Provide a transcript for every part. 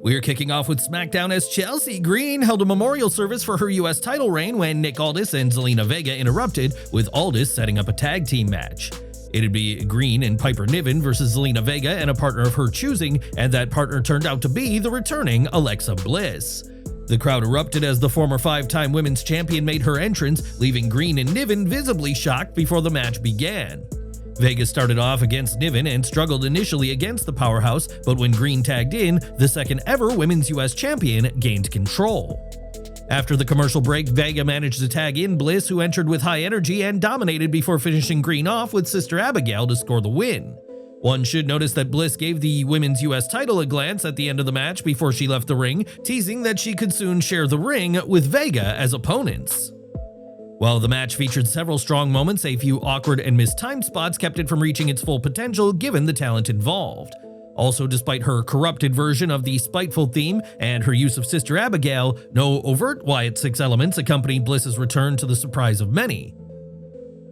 We're kicking off with SmackDown as Chelsea Green held a memorial service for her US title reign when Nick Aldis and Zelina Vega interrupted, with Aldis setting up a tag team match. It'd be Green and Piper Niven versus Zelina Vega and a partner of her choosing, and that partner turned out to be the returning Alexa Bliss. The crowd erupted as the former 5-time women's champion made her entrance, leaving Green and Niven visibly shocked before the match began. Vega started off against Niven and struggled initially against the powerhouse, but when Green tagged in, the second ever Women's US Champion gained control. After the commercial break, Vega managed to tag in Bliss, who entered with high energy and dominated before finishing Green off with Sister Abigail to score the win. One should notice that Bliss gave the Women's US title a glance at the end of the match before she left the ring, teasing that she could soon share the ring with Vega as opponents. While the match featured several strong moments, a few awkward and mistimed spots kept it from reaching its full potential given the talent involved. Also, despite her corrupted version of the spiteful theme and her use of Sister Abigail, no overt Wyatt Six elements accompanied Bliss's return to the surprise of many.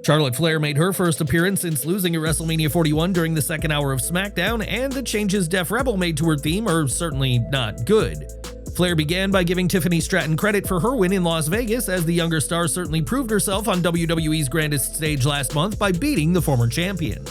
Charlotte Flair made her first appearance since losing at WrestleMania 41 during the second hour of SmackDown, and the changes Def Rebel made to her theme are certainly not good. Flair began by giving Tiffany Stratton credit for her win in Las Vegas, as the younger star certainly proved herself on WWE's grandest stage last month by beating the former champion.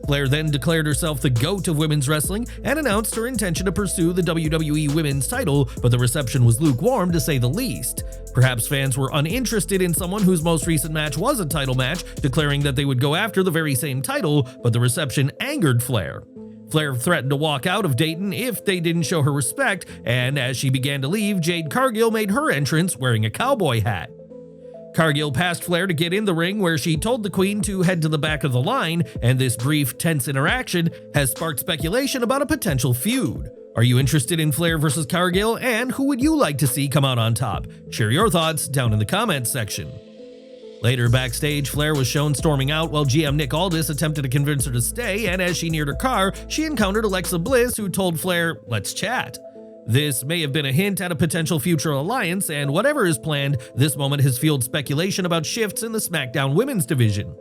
Flair then declared herself the GOAT of women's wrestling and announced her intention to pursue the WWE Women's title, but the reception was lukewarm to say the least. Perhaps fans were uninterested in someone whose most recent match was a title match, declaring that they would go after the very same title, but the reception angered Flair. Flair threatened to walk out of Dayton if they didn't show her respect, and as she began to leave, Jade Cargill made her entrance wearing a cowboy hat. Cargill passed Flair to get in the ring, where she told the Queen to head to the back of the line, and this brief, tense interaction has sparked speculation about a potential feud. Are you interested in Flair versus Cargill, and who would you like to see come out on top? Share your thoughts down in the comments section. Later backstage, Flair was shown storming out while GM Nick Aldis attempted to convince her to stay, and as she neared her car, she encountered Alexa Bliss, who told Flair, "Let's chat." This may have been a hint at a potential future alliance, and whatever is planned, this moment has fueled speculation about shifts in the SmackDown women's division.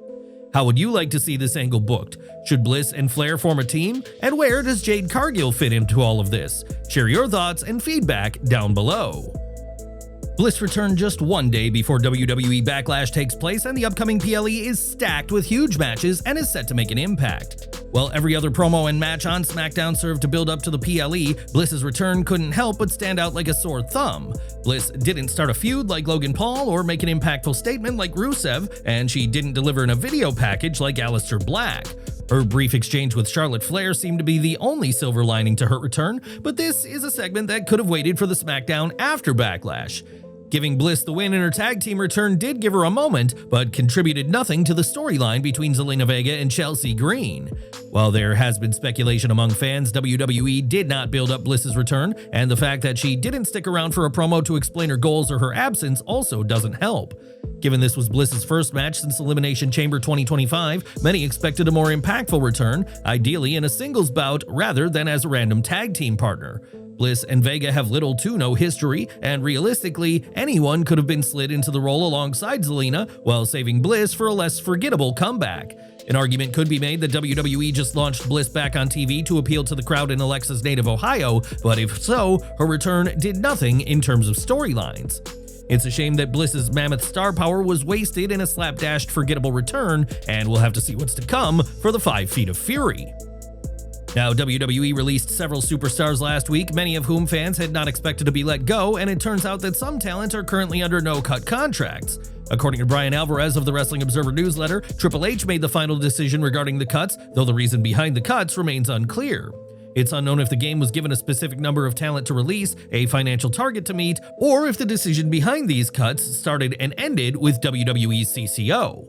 How would you like to see this angle booked? Should Bliss and Flair form a team? And where does Jade Cargill fit into all of this? Share your thoughts and feedback down below. Bliss returned just one day before WWE Backlash takes place, and the upcoming PLE is stacked with huge matches and is set to make an impact. While every other promo and match on SmackDown served to build up to the PLE, Bliss's return couldn't help but stand out like a sore thumb. Bliss didn't start a feud like Logan Paul or make an impactful statement like Rusev, and she didn't deliver in a video package like Aleister Black. Her brief exchange with Charlotte Flair seemed to be the only silver lining to her return, but this is a segment that could have waited for the SmackDown after Backlash. Giving Bliss the win in her tag team return did give her a moment, but contributed nothing to the storyline between Zelina Vega and Chelsea Green. While there has been speculation among fans, WWE did not build up Bliss's return, and the fact that she didn't stick around for a promo to explain her goals or her absence also doesn't help. Given this was Bliss's first match since Elimination Chamber 2025, many expected a more impactful return, ideally in a singles bout rather than as a random tag team partner. Bliss and Vega have little to no history, and realistically, anyone could have been slid into the role alongside Zelina while saving Bliss for a less forgettable comeback. An argument could be made that WWE just launched Bliss back on TV to appeal to the crowd in Alexa's native Ohio, but if so, her return did nothing in terms of storylines. It's a shame that Bliss's mammoth star power was wasted in a slapdashed forgettable return, and we'll have to see what's to come for the 5 Feet of Fury. Now, WWE released several superstars last week, many of whom fans had not expected to be let go, and it turns out that some talent are currently under no-cut contracts. According to Brian Alvarez of the Wrestling Observer newsletter, Triple H made the final decision regarding the cuts, though the reason behind the cuts remains unclear. It's unknown if the game was given a specific number of talent to release, a financial target to meet, or if the decision behind these cuts started and ended with WWE's CCO.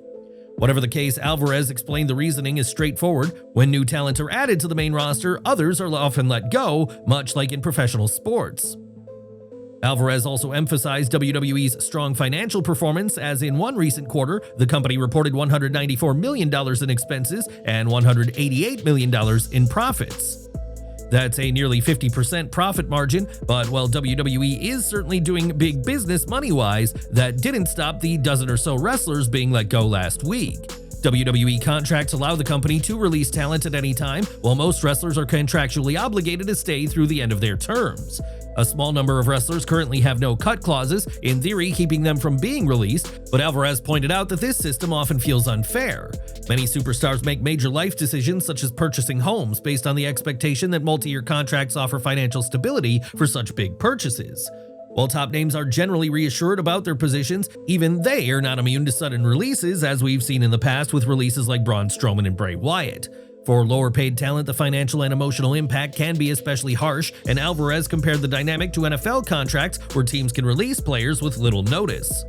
Whatever the case, Alvarez explained the reasoning is straightforward. When new talent are added to the main roster, others are often let go, much like in professional sports. Alvarez also emphasized WWE's strong financial performance, as in one recent quarter, the company reported $194 million in expenses and $188 million in profits. That's a nearly 50% profit margin, but while WWE is certainly doing big business money-wise, that didn't stop the dozen or so wrestlers being let go last week. WWE contracts allow the company to release talent at any time, while most wrestlers are contractually obligated to stay through the end of their terms. A small number of wrestlers currently have no cut clauses, in theory keeping them from being released, but Alvarez pointed out that this system often feels unfair. Many superstars make major life decisions such as purchasing homes based on the expectation that multi-year contracts offer financial stability for such big purchases. While top names are generally reassured about their positions, even they are not immune to sudden releases, as we've seen in the past with releases like Braun Strowman and Bray Wyatt. For lower-paid talent, the financial and emotional impact can be especially harsh, and Alvarez compared the dynamic to NFL contracts where teams can release players with little notice.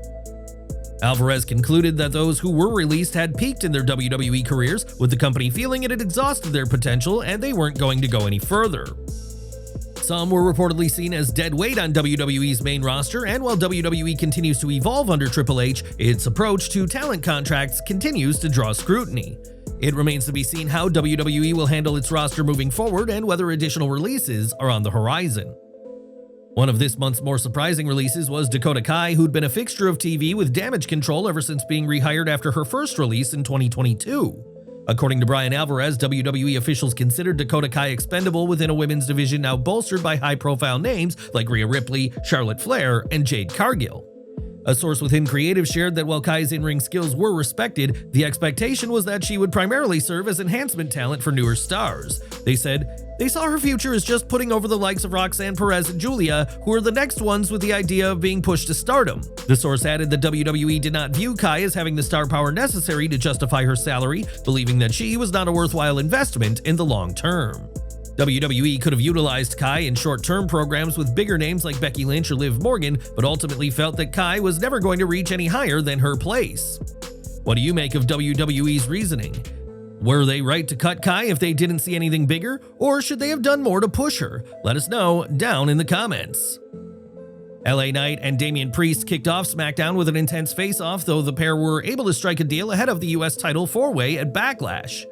Alvarez concluded that those who were released had peaked in their WWE careers, with the company feeling it had exhausted their potential and they weren't going to go any further. Some were reportedly seen as dead weight on WWE's main roster, and while WWE continues to evolve under Triple H, its approach to talent contracts continues to draw scrutiny. It remains to be seen how WWE will handle its roster moving forward and whether additional releases are on the horizon. One of this month's more surprising releases was Dakota Kai, who'd been a fixture of TV with Damage Control ever since being rehired after her first release in 2022. According to Brian Alvarez, WWE officials considered Dakota Kai expendable within a women's division now bolstered by high-profile names like Rhea Ripley, Charlotte Flair, and Jade Cargill. A source within Creative shared that while Kai's in-ring skills were respected, the expectation was that she would primarily serve as enhancement talent for newer stars. They said, they saw her future as just putting over the likes of Roxanne Perez and Julia, who are the next ones with the idea of being pushed to stardom. The source added that WWE did not view Kai as having the star power necessary to justify her salary, believing that she was not a worthwhile investment in the long term. WWE could have utilized Kai in short-term programs with bigger names like Becky Lynch or Liv Morgan, but ultimately felt that Kai was never going to reach any higher than her place. What do you make of WWE's reasoning? Were they right to cut Kai if they didn't see anything bigger, or should they have done more to push her? Let us know down in the comments. LA Knight and Damian Priest kicked off SmackDown with an intense face-off, though the pair were able to strike a deal ahead of the US title four-way at Backlash.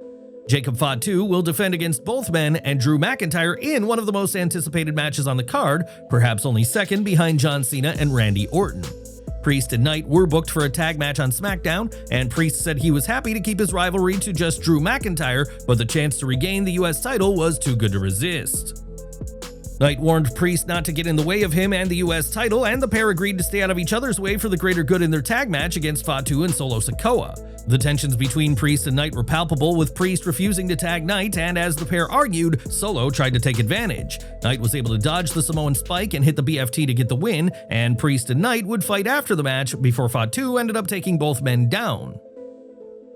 Jacob Fatu will defend against both men and Drew McIntyre in one of the most anticipated matches on the card, perhaps only second behind John Cena and Randy Orton. Priest and Knight were booked for a tag match on SmackDown, and Priest said he was happy to keep his rivalry to just Drew McIntyre, but the chance to regain the US title was too good to resist. Knight warned Priest not to get in the way of him and the US title, and the pair agreed to stay out of each other's way for the greater good in their tag match against Fatu and Solo Sikoa. The tensions between Priest and Knight were palpable, with Priest refusing to tag Knight, and as the pair argued, Solo tried to take advantage. Knight was able to dodge the Samoan spike and hit the BFT to get the win, and Priest and Knight would fight after the match before Fatu ended up taking both men down.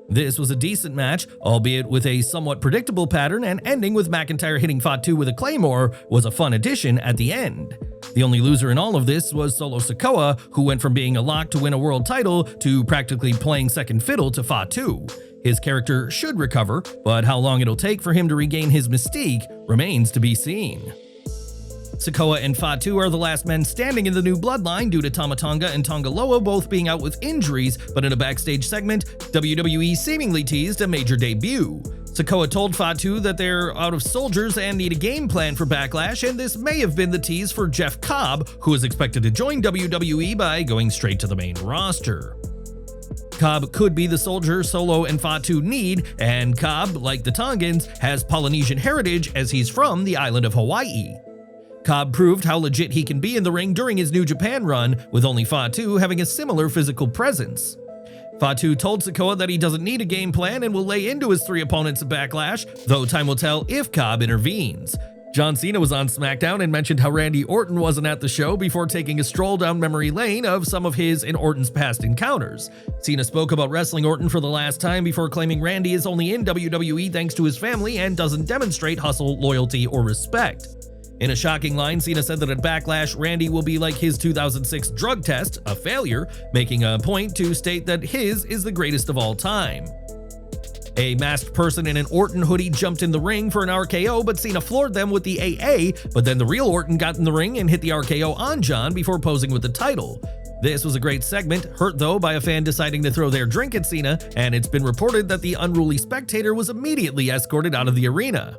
This was a decent match, albeit with a somewhat predictable pattern, and ending with McIntyre hitting Fatu with a Claymore was a fun addition at the end. The only loser in all of this was Solo Sikoa, who went from being a lock to win a world title to practically playing second fiddle to Fatu. His character should recover, but how long it'll take for him to regain his mystique remains to be seen. Sikoa and Fatu are the last men standing in the new bloodline due to Tama Tonga and Tonga Loa both being out with injuries, but in a backstage segment, WWE seemingly teased a major debut. Sikoa told Fatu that they're out of soldiers and need a game plan for Backlash, and this may have been the tease for Jeff Cobb, who is expected to join WWE by going straight to the main roster. Cobb could be the soldier Solo and Fatu need, and Cobb, like the Tongans, has Polynesian heritage as he's from the island of Hawaii. Cobb proved how legit he can be in the ring during his New Japan run, with only Fatu having a similar physical presence. Fatu told Sikoa that he doesn't need a game plan and will lay into his three opponents at Backlash, though time will tell if Cobb intervenes. John Cena was on SmackDown and mentioned how Randy Orton wasn't at the show before taking a stroll down memory lane of some of his and Orton's past encounters. Cena spoke about wrestling Orton for the last time before claiming Randy is only in WWE thanks to his family and doesn't demonstrate hustle, loyalty, or respect. In a shocking line, Cena said that at Backlash, Randy will be like his 2006 drug test, a failure, making a point to state that his is the greatest of all time. A masked person in an Orton hoodie jumped in the ring for an RKO, but Cena floored them with the AA, but then the real Orton got in the ring and hit the RKO on John before posing with the title. This was a great segment, hurt though by a fan deciding to throw their drink at Cena, and it's been reported that the unruly spectator was immediately escorted out of the arena.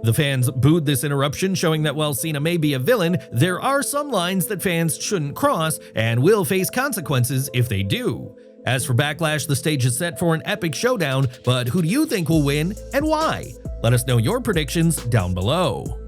The fans booed this interruption, showing that while Cena may be a villain, there are some lines that fans shouldn't cross and will face consequences if they do. As for Backlash, the stage is set for an epic showdown, but who do you think will win and why? Let us know your predictions down below.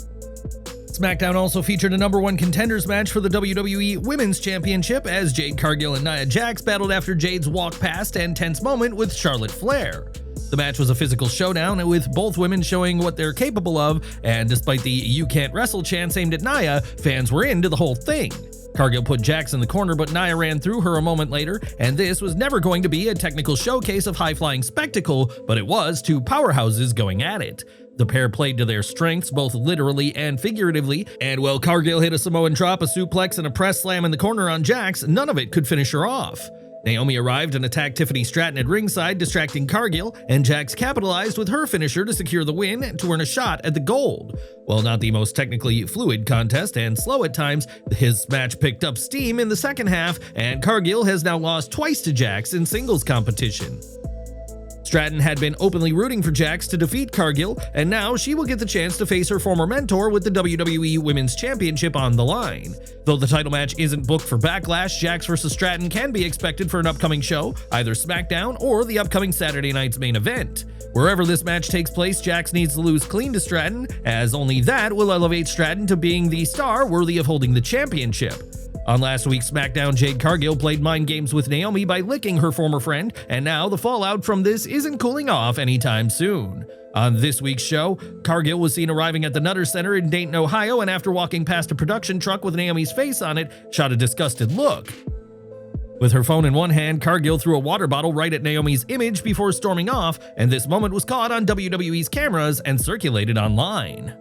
SmackDown also featured a #1 contenders match for the WWE Women's Championship as Jade, Cargill, and Nia Jax battled after Jade's walk past and tense moment with Charlotte Flair. The match was a physical showdown with both women showing what they're capable of, and despite the "you can't wrestle" chants aimed at Nia, fans were into the whole thing. Cargill put Jax in the corner, but Nia ran through her a moment later, and this was never going to be a technical showcase of high-flying spectacle, but it was two powerhouses going at it. The pair played to their strengths, both literally and figuratively, and while Cargill hit a Samoan drop, a suplex, and a press slam in the corner on Jax, none of it could finish her off. Naomi arrived and attacked Tiffany Stratton at ringside, distracting Cargill, and Jax capitalized with her finisher to secure the win and to earn a shot at the gold. While not the most technically fluid contest and slow at times, his match picked up steam in the second half, and Cargill has now lost twice to Jax in singles competition. Stratton had been openly rooting for Jax to defeat Cargill, and now she will get the chance to face her former mentor with the WWE Women's Championship on the line. Though the title match isn't booked for Backlash, Jax vs. Stratton can be expected for an upcoming show, either SmackDown or the upcoming Saturday night's main event. Wherever this match takes place, Jax needs to lose clean to Stratton, as only that will elevate Stratton to being the star worthy of holding the championship. On last week's SmackDown, Jade Cargill played mind games with Naomi by licking her former friend, and now the fallout from this isn't cooling off anytime soon. On this week's show, Cargill was seen arriving at the Nutter Center in Dayton, Ohio, and after walking past a production truck with Naomi's face on it, shot a disgusted look. With her phone in one hand, Cargill threw a water bottle right at Naomi's image before storming off, and this moment was caught on WWE's cameras and circulated online.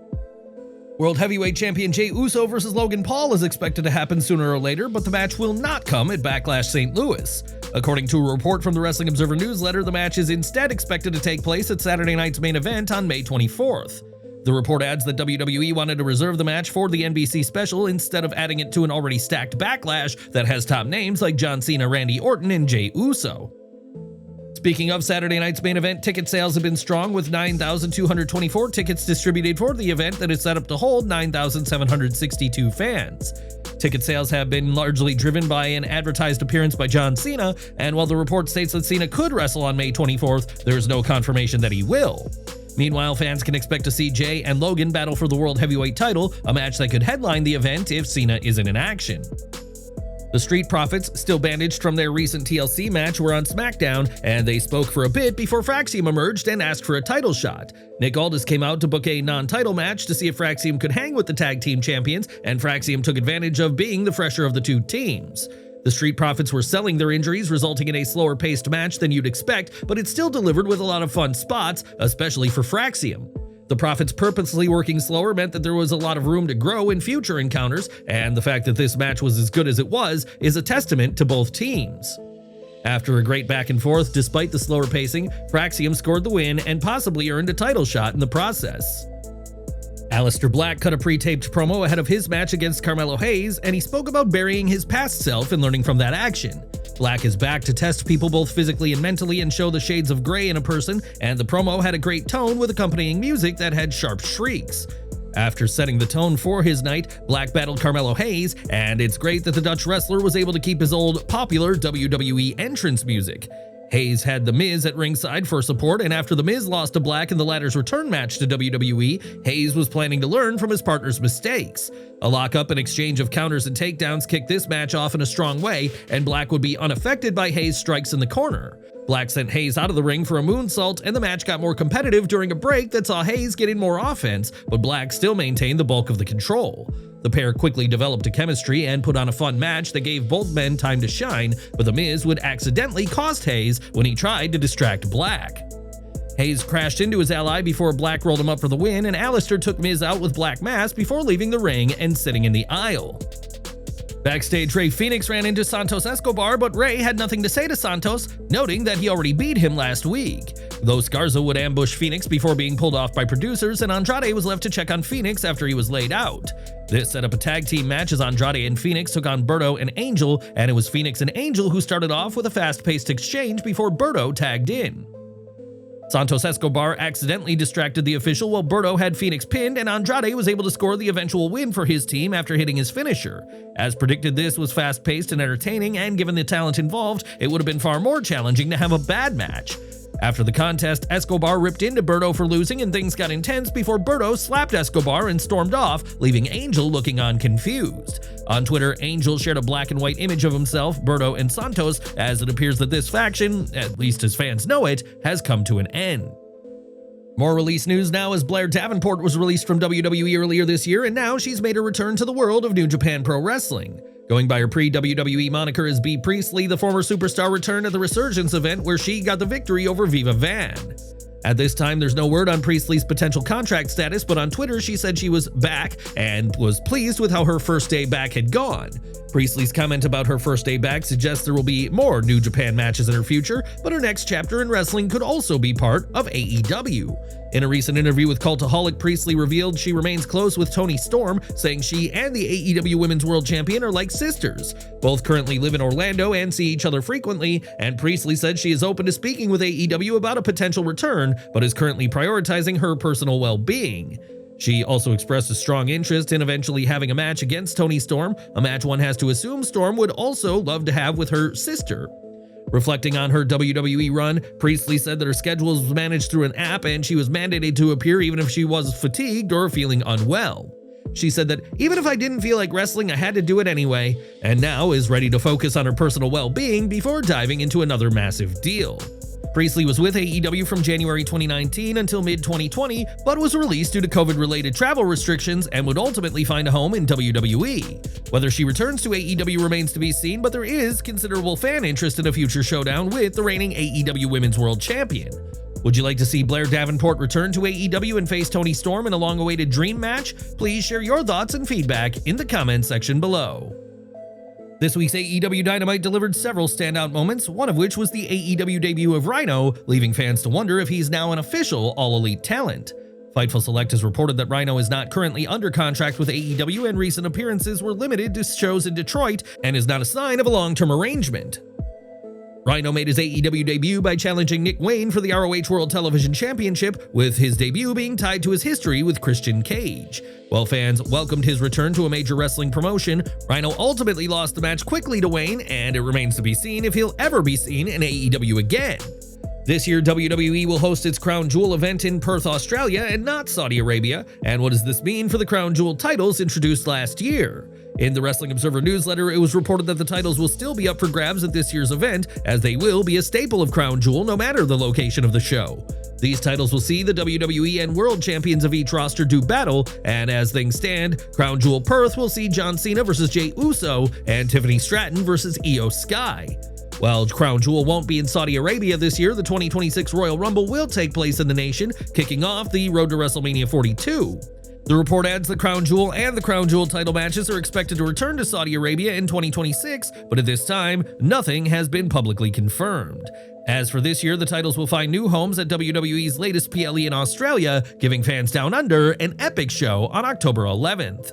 World Heavyweight Champion Jey Uso vs. Logan Paul is expected to happen sooner or later, but the match will not come at Backlash St. Louis. According to a report from the Wrestling Observer newsletter, the match is instead expected to take place at Saturday night's main event on May 24th. The report adds that WWE wanted to reserve the match for the NBC special instead of adding it to an already stacked Backlash that has top names like John Cena, Randy Orton, and Jey Uso. Speaking of Saturday night's main event, ticket sales have been strong with 9,224 tickets distributed for the event that is set up to hold 9,762 fans. Ticket sales have been largely driven by an advertised appearance by John Cena, and while the report states that Cena could wrestle on May 24th, there is no confirmation that he will. Meanwhile, fans can expect to see Jey and Logan battle for the World Heavyweight title, a match that could headline the event if Cena isn't in action. The Street Profits, still bandaged from their recent TLC match, were on SmackDown, and they spoke for a bit before Fraxiom emerged and asked for a title shot. Nick Aldis came out to book a non-title match to see if Fraxiom could hang with the tag team champions, and Fraxiom took advantage of being the fresher of the two teams. The Street Profits were selling their injuries, resulting in a slower-paced match than you'd expect, but it still delivered with a lot of fun spots, especially for Fraxiom. The Profits purposely working slower meant that there was a lot of room to grow in future encounters, and the fact that this match was as good as it was is a testament to both teams. After a great back and forth, despite the slower pacing, Fraxiom scored the win and possibly earned a title shot in the process. Aleister Black cut a pre-taped promo ahead of his match against Carmelo Hayes, and he spoke about burying his past self and learning from that action. Black is back to test people both physically and mentally and show the shades of gray in a person, and the promo had a great tone with accompanying music that had sharp shrieks. After setting the tone for his night, Black battled Carmelo Hayes, and it's great that the Dutch wrestler was able to keep his old, popular WWE entrance music. Hayes had The Miz at ringside for support, and after The Miz lost to Black in the latter's return match to WWE, Hayes was planning to learn from his partner's mistakes. A lockup and exchange of counters and takedowns kicked this match off in a strong way, and Black would be unaffected by Hayes' strikes in the corner. Black sent Hayes out of the ring for a moonsault, and the match got more competitive during a break that saw Hayes get in more offense, but Black still maintained the bulk of the control. The pair quickly developed a chemistry and put on a fun match that gave both men time to shine, but The Miz would accidentally cost Hayes when he tried to distract Black. Hayes crashed into his ally before Black rolled him up for the win, and Aleister took Miz out with Black Mass before leaving the ring and sitting in the aisle. Backstage, Rey Fenix ran into Santos Escobar, but Rey had nothing to say to Santos, noting that he already beat him last week. Though Garza would ambush Fenix before being pulled off by producers, and Andrade was left to check on Fenix after he was laid out. This set up a tag team match as Andrade and Fenix took on Berto and Angel, and it was Fenix and Angel who started off with a fast-paced exchange before Berto tagged in. Santos Escobar accidentally distracted the official while Berto had Fenix pinned, and Andrade was able to score the eventual win for his team after hitting his finisher. As predicted, this was fast-paced and entertaining, and given the talent involved, it would have been far more challenging to have a bad match. After the contest, Escobar ripped into Berto for losing and things got intense before Berto slapped Escobar and stormed off, leaving Angel looking on confused. On Twitter, Angel shared a black and white image of himself, Berto, and Santos, as it appears that this faction, at least as fans know it, has come to an end. More release news now as Blair Davenport was released from WWE earlier this year, and now she's made a return to the world of New Japan Pro Wrestling. Going by her pre-WWE moniker as B. Priestley, the former superstar returned at the Resurgence event where she got the victory over Viva Van. At this time, there's no word on Priestley's potential contract status, but on Twitter she said she was back and was pleased with how her first day back had gone. Priestley's comment about her first day back suggests there will be more New Japan matches in her future, but her next chapter in wrestling could also be part of AEW. In a recent interview with Cultaholic, Priestley revealed she remains close with Toni Storm, saying she and the AEW Women's World Champion are like sisters. Both currently live in Orlando and see each other frequently, and Priestley said she is open to speaking with AEW about a potential return, but is currently prioritizing her personal well-being. She also expressed a strong interest in eventually having a match against Toni Storm, a match one has to assume Storm would also love to have with her sister. Reflecting on her WWE run, Priestley said that her schedule was managed through an app and she was mandated to appear even if she was fatigued or feeling unwell. She said that even if I didn't feel like wrestling, I had to do it anyway, and now is ready to focus on her personal well-being before diving into another massive deal. Priestley was with AEW from January 2019 until mid-2020, but was released due to COVID-related travel restrictions and would ultimately find a home in WWE. Whether she returns to AEW remains to be seen, but there is considerable fan interest in a future showdown with the reigning AEW Women's World Champion. Would you like to see Blair Davenport return to AEW and face Toni Storm in a long-awaited dream match? Please share your thoughts and feedback in the comments section below. This week's AEW Dynamite delivered several standout moments, one of which was the AEW debut of Rhino, leaving fans to wonder if he's now an official All Elite talent. Fightful Select has reported that Rhino is not currently under contract with AEW and recent appearances were limited to shows in Detroit and is not a sign of a long-term arrangement. Rhino made his AEW debut by challenging Nick Wayne for the ROH World Television Championship, with his debut being tied to his history with Christian Cage. While fans welcomed his return to a major wrestling promotion, Rhino ultimately lost the match quickly to Wayne, and it remains to be seen if he'll ever be seen in AEW again. This year, WWE will host its Crown Jewel event in Perth, Australia, and not Saudi Arabia. And what does this mean for the Crown Jewel titles introduced last year? In the Wrestling Observer newsletter, it was reported that the titles will still be up for grabs at this year's event, as they will be a staple of Crown Jewel no matter the location of the show. These titles will see the WWE and World Champions of each roster do battle, and as things stand, Crown Jewel Perth will see John Cena versus Jey Uso and Tiffany Stratton versus Io Sky. While Crown Jewel won't be in Saudi Arabia this year, the 2026 Royal Rumble will take place in the nation, kicking off the road to WrestleMania 42. The report adds the Crown Jewel and the Crown Jewel title matches are expected to return to Saudi Arabia in 2026, but at this time, nothing has been publicly confirmed. As for this year, the titles will find new homes at WWE's latest PLE in Australia, giving fans down under an epic show on October 11th.